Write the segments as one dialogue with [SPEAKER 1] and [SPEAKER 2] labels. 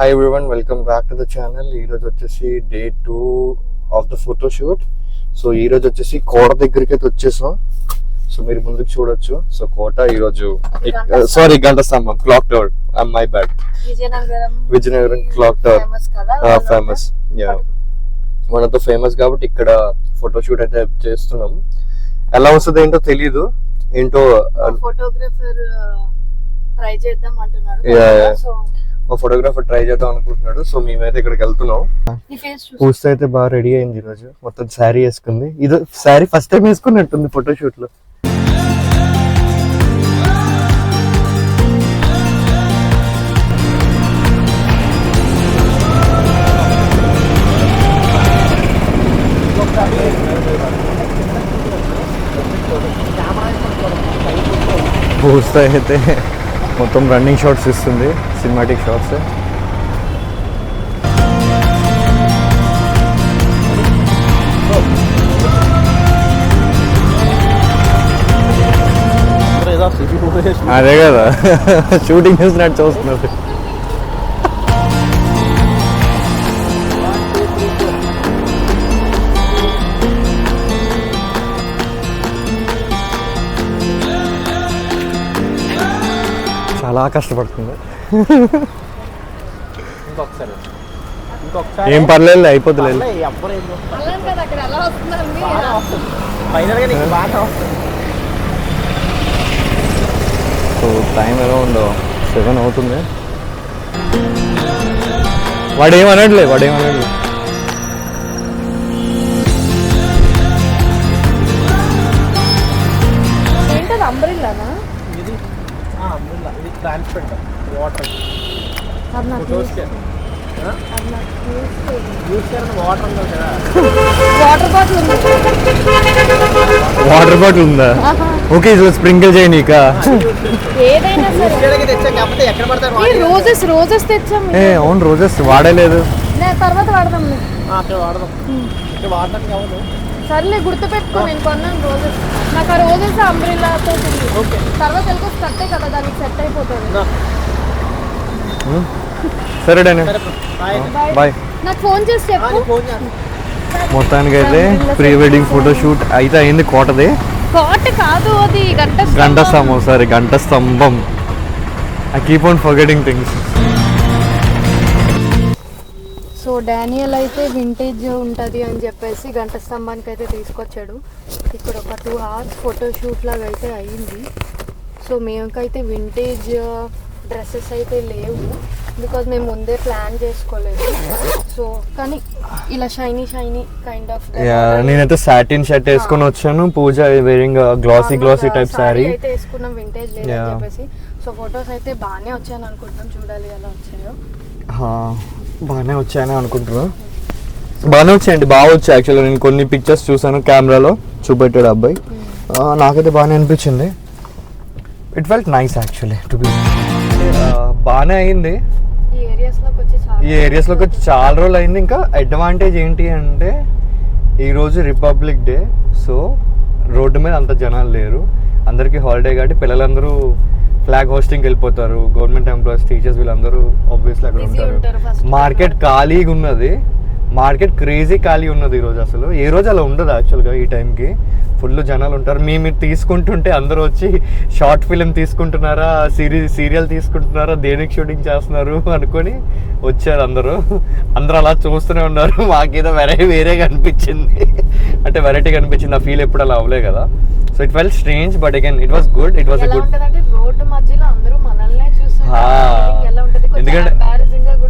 [SPEAKER 1] Hi everyone, welcome back to the channel. ఈ రోజు వచ్చేసి day 2 of the photo shoot. So ఈ రోజు వచ్చేసి కోట దగ్గరికి అయితే వచ్చేసాం. సో మీరు ముందుకు చూడొచ్చు. సో కోట ఈ రోజు సారీ గంట స్తంభం clock tower, my bad, Vizianagaram clock tower famous, one of the famous కాబట్టి ఇక్కడ ఫోటో షూట్ అయితే చేస్తున్నాం. ఎలా వస్తుంది ఏంటో తెలీదు, ఏంటో
[SPEAKER 2] ఫోటోగ్రాఫర్ ట్రై చేద్దాం అంటున్నాడు.
[SPEAKER 1] మా ఫోటోగ్రాఫర్ ట్రై చేద్దాం అనుకుంటున్నాడు. సో మేమైతే ఇక్కడికి వెళ్తున్నాం. పూజ అయితే బాగా రెడీ అయింది ఈ రోజు. మొత్తం శారీ వేసుకుంది. ఇది శారీ ఫస్ట్ టైం వేసుకున్నట్టుంది ఫోటో షూట్ లో. పూజ అయితే మొత్తం రన్నింగ్ షాట్స్ ఇస్తుంది, సినిమాటిక్ షాట్స్. అదే కదా షూటింగ్ చూసినట్టు చూస్తున్నారు. చాలా కష్టపడుతుంది. ఏం పర్లేదు, అయిపోతుంది. సో టైం ఎలా ఉండో 7 అవుతుంది. వాడేమనట్లే.
[SPEAKER 2] అంబ్రెల్లానా?
[SPEAKER 3] ట్రాన్స్పరెంట్ వాటర్
[SPEAKER 1] వాటర్ బాటిల్ ఉందా? ఓకే, స్ప్రింకిల్ చేయనీక
[SPEAKER 2] రోజెస్ తెచ్చాం.
[SPEAKER 1] అవును, రోజెస్ వాడలేదు.
[SPEAKER 2] తర్వాత వాడదాం. సర్లే, గుర్తు పెట్టుకో. నేను కొన్నాను రోజెస్. నాకు ఆ రోజెస్ అంబ్రెల్లాతో తర్వాత వెళ్ళి కట్టే కదా, దానికి సెట్ అయిపోతుంది.
[SPEAKER 1] సరే బాయ్.
[SPEAKER 2] నాకు ఫోన్ చేసి చెప్పు.
[SPEAKER 1] మొత్తానికి అయితే ప్రీ వెడ్డింగ్ ఫోటో షూట్ అయితే అయింది. కోటది
[SPEAKER 2] కోట కాదు, అది
[SPEAKER 1] గంట స్తంభం. సారీ, గంట స్తంభం. I keep on forgetting things.
[SPEAKER 2] So Daniel అయితే వింటేజ్ ఉంటుంది అని చెప్పేసి గంట స్తంభానికి అయితే తీసుకొచ్చాడు. ఇక్కడ ఒక 2 hours ఫోటో షూట్ లాగా అయితే అయ్యింది. సో మేమకైతే వింటేజ్ డ్రెస్సెస్ అయితే లేవు, బికాజ్ మేము ముందే ప్లాన్ చేసుకోలేదు. సో కానీ ఇలా షైనీ కైండ్ ఆఫ్.
[SPEAKER 1] నేనైతే సాటిన్ షర్ట్ వేసుకొని వచ్చాను. పూజ వేరింగ్ గ్లాసీ టైప్ సారీ
[SPEAKER 2] అయితే వేసుకున్నాం, వింటేజ్ లేదని చెప్పేసి. సో ఫొటోస్ అయితే బాగానే వచ్చాయని అనుకుంటున్నాం. చూడాలి ఎలా వచ్చాయో.
[SPEAKER 1] బాగానే వచ్చాయని అనుకుంటున్నాను. బాగానే వచ్చాయండి, బాగా వచ్చాయి. యాక్చువల్గా నేను కొన్ని పిక్చర్స్ చూసాను, కెమెరాలో చూపెట్టాడు అబ్బాయి. నాకైతే బాగానే అనిపించింది. It felt nice actually to be. బాగానే అయింది. ఈ ఏరియాస్లోకి వచ్చి చాలా రోజులు అయింది. ఇంకా అడ్వాంటేజ్ ఏంటి అంటే ఈరోజు రిపబ్లిక్ డే. సో రోడ్డు మీద అంత జనాలు లేరు, అందరికీ హాలిడే కాబట్టి పిల్లలందరూ ఫ్లాగ్ హోస్టింగ్కి వెళ్ళిపోతారు. గవర్నమెంట్ ఎంప్లాయీస్, టీచర్స్ వీళ్ళందరూ ఆబ్వియస్లీ అక్కడ ఉంటారు. మార్కెట్ ఖాళీగా ఉన్నది, మార్కెట్ క్రేజీ ఖాళీ ఉన్నది ఈరోజు. అసలు ఏ రోజు అలా ఉండదు యాక్చువల్గా. ఈ టైంకి ఫుల్ జనాలు ఉంటారు. మీరు తీసుకుంటుంటే అందరూ వచ్చి షార్ట్ ఫిలిం తీసుకుంటున్నారా, సీరియల్ తీసుకుంటున్నారా, దేనికి షూటింగ్ చేస్తున్నారు అనుకొని వచ్చారు అందరూ అలా చూస్తూనే ఉన్నారు. మాకేదో వేరేగా అనిపించింది, అంటే వెరైటీగా అనిపించింది. ఆ ఫీల్ ఎప్పుడు అలా అవ్వలే కదా. So it felt strange, but again it was good. It was a good. ఎందుకంటే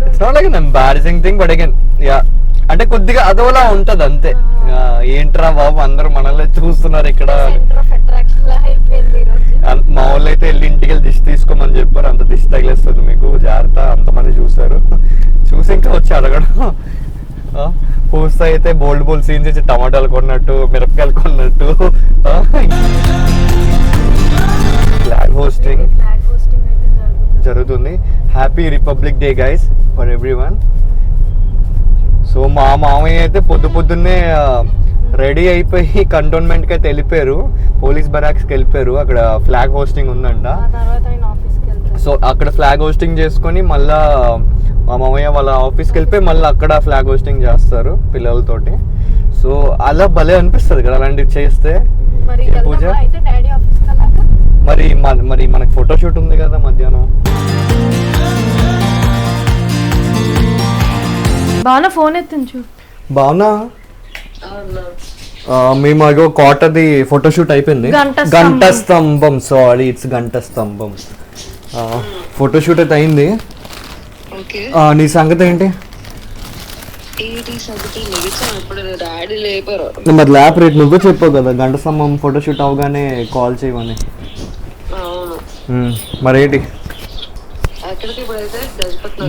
[SPEAKER 1] it's not like an embarrassing thing, but again అంటే కొద్దిగా అదోలా ఉంటది అంతే. ఏంట్రా బాబు అందరూ మనల్ని చూస్తున్నారు ఇక్కడ. మా వాళ్ళు అయితే వెళ్ళి ఇంటికి వెళ్ళి దిష్టి తీసుకోమని చెప్పారు. అంత దిష్టి తగిలేస్తుంది మీకు, జాగ్రత్త. అంతమంది చూసారు, చూసి ఇంకా వచ్చి అడగడం. పూస్తా అయితే బోల్డ్ సీన్స్ ఇచ్చి టమాటాలు కొన్నట్టు, మిరపకాయలు కొన్నట్టు. ఫ్లాగ్ హోస్టింగ్ జరుగుతుంది. Happy republic day guys for everyone. So మా మామయ్య అయితే పొద్దున్నే రెడీ అయిపోయి కంటోన్మెంట్కి అయితే వెళ్ళిపోయారు, పోలీస్ బరాక్స్కి వెళ్ళిపోయారు. అక్కడ ఫ్లాగ్ హోస్టింగ్ ఉందంట. సో అక్కడ ఫ్లాగ్ హోస్టింగ్ చేసుకొని మళ్ళా మా మామయ్య వాళ్ళ ఆఫీస్కి వెళ్ళిపోయి మళ్ళీ అక్కడ ఫ్లాగ్ హోస్టింగ్ చేస్తారు పిల్లలతోటి. సో అలా భలే అనిపిస్తుంది కదా అలాంటివి చేస్తే. పూజ మరి మరి మనకి ఫోటోషూట్ ఉంది కదా మధ్యాహ్నం.
[SPEAKER 2] బాగా ఫోన్ ఎత్తించు.
[SPEAKER 1] బాగున్నా మేము అగో క్వార్టర్ది ఫోటోషూట్ అయిపోయింది. గంట స్తంభం, సారీ ఇట్స్ గంట స్తంభం. ఫోటోషూట్ అయితే అయింది. నీ సంగతి ఏంటి? మరి ల్యాబ్ రేట్ నువ్వే చెప్పావు కదా గంట స్తంభం ఫోటోషూట్ అవగానే కాల్ చేయమని. మరేంటి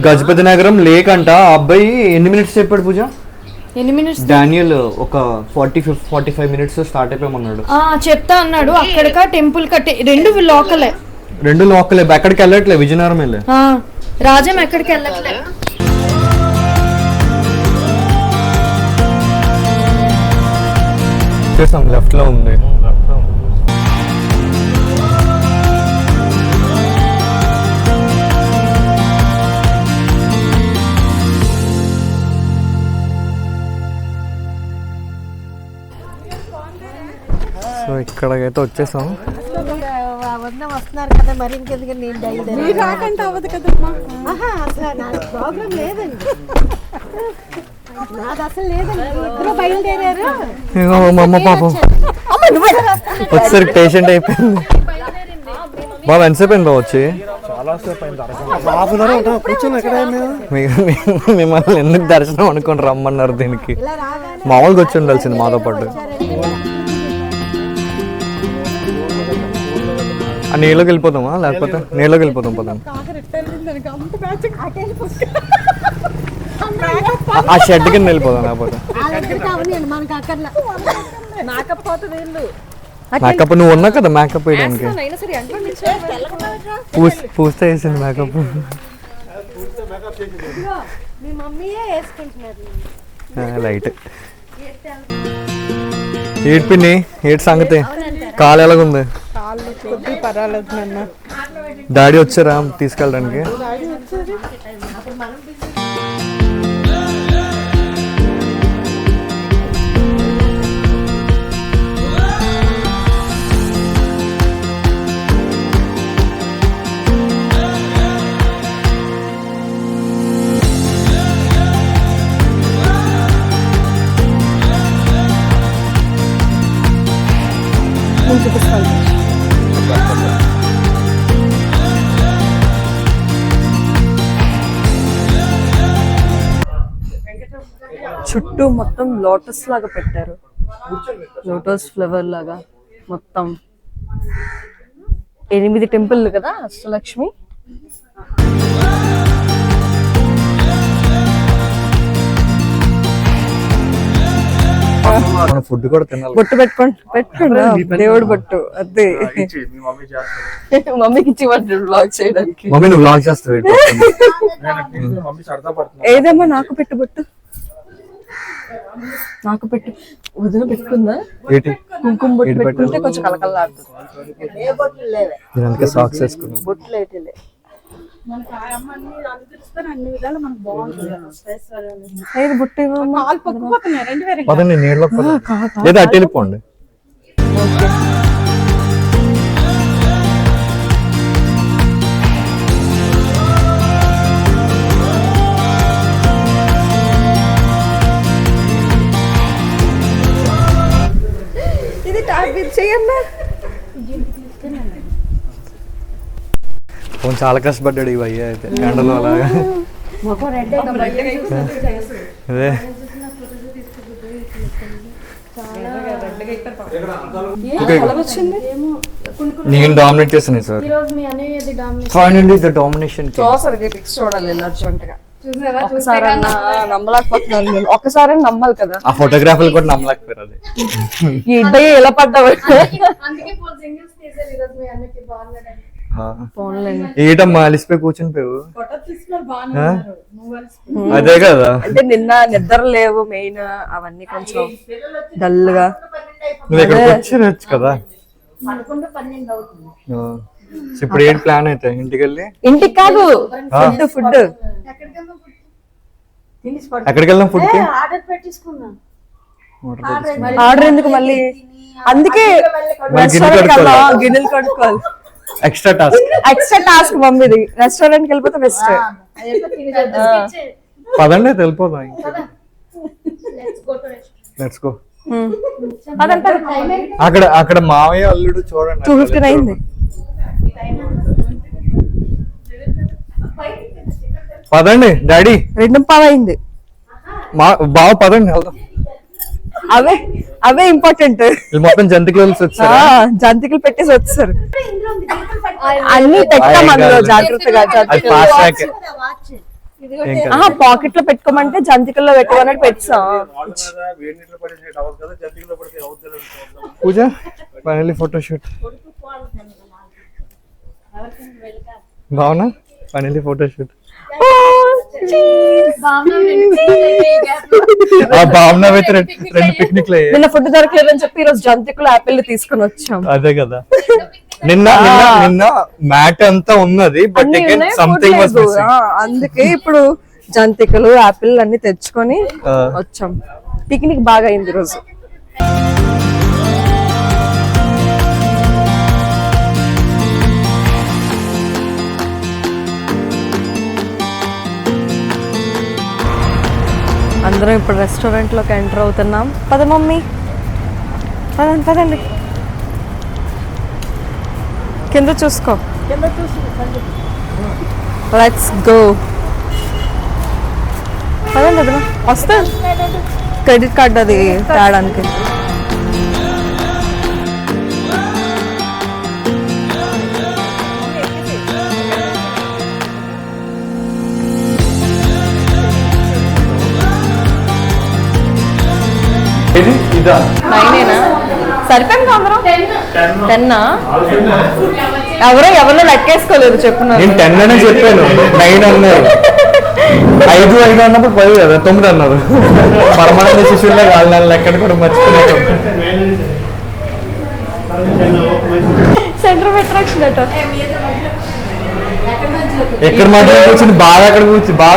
[SPEAKER 1] గజపతి నగరం లేక్ అంట. ఆ అబ్బాయి ఎన్ని మినిట్స్ చెప్పాడు పూజ?
[SPEAKER 2] ఎన్ని మినిట్స్?
[SPEAKER 1] డానియల్ ఒక 45 మినిట్స్ స్టార్ట్ అయిపోయామన్నాడు.
[SPEAKER 2] చెప్తా అన్నాడు. అక్కడిక టెంపుల్ కట్టి రెండు లోకలే
[SPEAKER 1] ఎక్కడికి వెళ్ళట్లే, విజయనగరం వెళ్ళే.
[SPEAKER 2] రాజం ఎక్కడికి వెళ్ళట్లే.
[SPEAKER 1] లెఫ్ట్ లో ఉంది. సో ఇక్కడికైతే వచ్చేసాం.
[SPEAKER 3] వస్తున్నారు కదా మరి ఇంకెందుకు నేను రాకంటే అవ్వదు కదమ్మా. అసలు నాకు ప్రాబ్లం లేదండి, నాది అసలు లేదండి. ఇద్దరు బయలుదేరారు.
[SPEAKER 1] మా అమ్మ పాపం వచ్చేసరికి పేషెంట్ అయిపోయింది. బాబు ఎంతసేపు అయింది బాబు వచ్చి? మిమ్మల్ని ఎందుకు దర్శనం అనుకుని రమ్మన్నారు దీనికి? మామూలుగా వచ్చి ఉండాల్సింది మాతో పాటు. నీళ్ళకి వెళ్ళిపోతామా లేకపోతే నీళ్ళకి వెళ్ళిపోతాం పదండి. ఆ షెడ్ కింద వెళ్ళిపోదాం లేకపోతే. మేకప్ నువ్వు ఉన్నా కదా మేకప్ వేయడానికి. పూస్తే వేసింది మేకప్. లైట్ ఏడు పిన్ని ఏడు సంగతి. కాలు ఎలాగుంది? డాడీ వచ్చారా తీసుకెళ్ళడానికి?
[SPEAKER 4] చుట్టూ మొత్తం లోటస్ లాగా పెట్టారు, లోటస్ ఫ్లవర్ లాగా మొత్తం. 8 టెంపుల్ కదా అష్టలక్ష్మి.
[SPEAKER 1] ఫుడ్ కూడా తినాలి.
[SPEAKER 4] బొట్టు పెట్టుకోండి దేవుడు బొట్టు. అదే మమ్మీకి ఇచ్చి వ్లాగ్ చేయడానికి.
[SPEAKER 1] మమ్మీ నువ్వు వ్లాగ్ చేస్తావు?
[SPEAKER 4] ఏదమ్మా నాకు పెట్టు బొట్టు, నాకు పెట్టు. వదిన పెట్టుకుందా? కుంకుమ బొట్టు పెట్టుకుంటే కొంచెం కలకల్లాడుతుంది.
[SPEAKER 1] సాక్స్ వేసుకున్నాం.
[SPEAKER 4] బొట్లు అయితే
[SPEAKER 1] పదండి నీళ్ళలో లేదా అటు వెళ్ళిపోండి.
[SPEAKER 4] ఇది టార్గెట్ చేయమ్మా.
[SPEAKER 1] చాలా కష్టపడ్డాడు ఈ భయ్య అయితే ఎండలో అలాగా. అదే నేను డామినేట్ చేస్తాను సార్. ఫైనల్లీ ద డామినేషన్
[SPEAKER 4] చూడాలి ఒకసారి నమ్మలేకపోతున్నాను. ఒకసారి నమ్మాలి కదా.
[SPEAKER 1] ఆ ఫోటోగ్రాఫర్లు కూడా నమ్మలేకపోయారు. అది
[SPEAKER 4] ఈ ఇద్దరు ఎలా పడ్డావు?
[SPEAKER 1] ఏటమ్మా అలిసిపోయి కూర్చుని పోయావు? అదే కదా,
[SPEAKER 4] అంటే నిన్న నిద్ర లేవు మెయిన్, అవన్నీ కొంచెం డల్ గా.
[SPEAKER 1] నువ్వు ఇక్కడికి వచ్చి కదా. ఇప్పుడు ఏంటి ప్లాన్ అయితే ఇంటికి వెళ్ళి
[SPEAKER 4] ఇంటికి కాదు, ఫుడ్
[SPEAKER 1] ఎక్కడికి వెళ్దాం ఫుడ్ కి?
[SPEAKER 3] ఆర్డర్ పెట్టించుకున్నాం.
[SPEAKER 4] ఆర్డర్ ఎందుకు మళ్ళీ? అందుకే రెస్టారెంట్ కదా, గిన్నెలు కడుక్కోవాలి.
[SPEAKER 1] Extra
[SPEAKER 4] task మమ్మీది. రెస్టారెంట్ కి వెళ్ళిపోతే బెస్ట్.
[SPEAKER 1] పదండి వెళ్ళిపోదాం. Let's go. అక్కడ అక్కడ మావయ్య అల్లుడు చూడండి.
[SPEAKER 4] 2:15 అయింది.
[SPEAKER 1] పదండి డాడీ.
[SPEAKER 4] 2:15 అయింది.
[SPEAKER 1] బావ పదండి వెళ్దాం.
[SPEAKER 4] అవే ఇంపార్టెంట్.
[SPEAKER 1] మొత్తం జంతికలు వచ్చారు.
[SPEAKER 4] జంతికలు పెట్టేసి వచ్చారు. అన్ని పెట్టాం అందులో జాగ్రత్తగా. పాకెట్ లో పెట్టుకోమంటే జంతికల్లో పెట్టుకోమన్నట్టు పెట్టాం.
[SPEAKER 1] పూజ ఫైనల్లీ ఫోటోషూట్. భావన ఫైనల్లీ ఫోటోషూట్. భావన అయితే 2 పిక్నిక్లు అయ్యాయి.
[SPEAKER 4] నిన్న ఫుడ్ దొరకలేదని చెప్పి ఈరోజు జంతికలు యాపిల్ తీసుకుని వచ్చాం.
[SPEAKER 1] అదే కదా. నిన్న మ్యాట్ అంతా ఉన్నది, బట్ సంథింగ్ వాస్ మిస్సింగ్.
[SPEAKER 4] అందుకే ఇప్పుడు జంతికలు యాపిల్ అన్ని తెచ్చుకొని వచ్చాం. పిక్నిక్ బాగా అయింది రోజు. అందరం ఇప్పుడు రెస్టారెంట్ లోకి ఎంటర్ అవుతున్నాం. పద మమ్మీ, పదండి. కింద చూసుకో. Let's go. పదండి వదిన, వస్తా. క్రెడిట్ కార్డ్ అది తేడానికి. సరిపోయింది అందరం. 10 ఎవరో లెక్కేసుకోలేదు. చెప్పున్నారు.
[SPEAKER 1] నేను 10 అనే చెప్పాను, 9 అన్నారు. 5 అన్నప్పుడు 10 కదా, 9 అన్నారు. పరమానంద శిష్యుల్లో వాళ్ళ లెక్కన కూడా మర్చిపోయారు.
[SPEAKER 4] సెంటర్ ఆఫ్ అట్రాక్షన్ అట.
[SPEAKER 1] ఎక్కడ మాత్రం కూర్చుని బాగా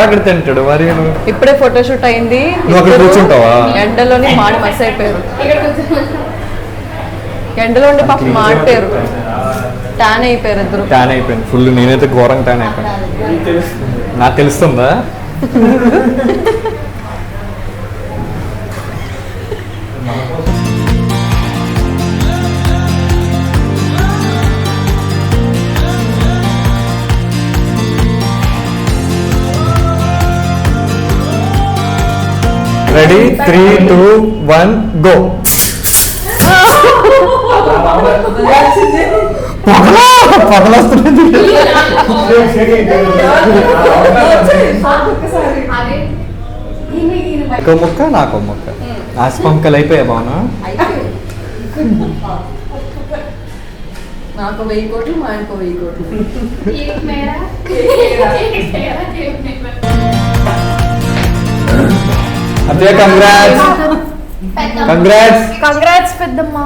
[SPEAKER 1] అక్కడ తింటాడు. మరి
[SPEAKER 4] ఇప్పుడే ఫోటోషూట్ అయింది.
[SPEAKER 1] నువ్వు అక్కడ కూర్చుంటావా?
[SPEAKER 4] ఎండలోని మాడి మస్ అయిపోయారు. ఎండలో ఉండి పాపం మాడిపోయారు. ట్యాన్ అయిపోయారు ఇద్దరు.
[SPEAKER 1] ట్యాన్ అయిపోయింది ఫుల్. నేనైతే ఘోరంగా ట్యాన్ అయిపోయాను. నాకు తెలుస్తుందా? Ready 3, 2, 1 go. పగలొస్తుంది. ఇంకో ముక్క నాకు ముక్క. ఆస్పంకలు అయిపోయా బాగున్నా.
[SPEAKER 4] నాకు 1000 కోట్లు, మా ఆయనకు 1000 కోట్లు.
[SPEAKER 1] అదే కంగ్రాట్స్.
[SPEAKER 2] కంగ్రాట్స్ పెద్దమ్మ.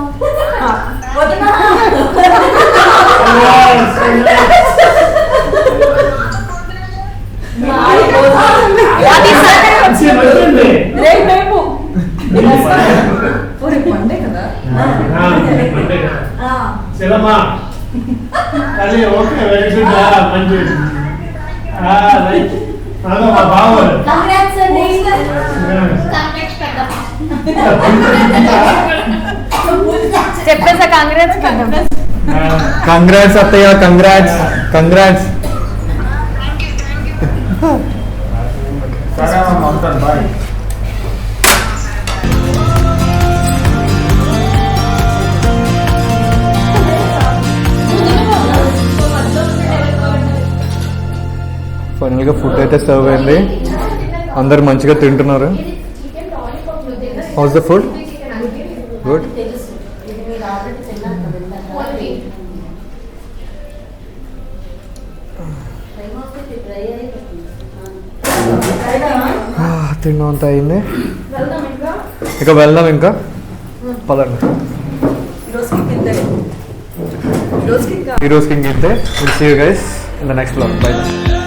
[SPEAKER 2] చెప్పేసా కంగ్రాట్స్ పెద్దమ్మ.
[SPEAKER 1] కంగ్రాట్స్ అత్తయ్య. కంగ్రాట్స్. ఫైనల్ గా ఫుడ్ అయితే సర్వ్ అయింది. అందరు మంచిగా తింటున్నారు. House the food? గుడ్. తిన్నాం అంతా అయింది. ఇక వెళ్దాం. ఇంకా పదండి. ఈ రోజుకి ఇంతే. Will see you guys in the next vlog. By.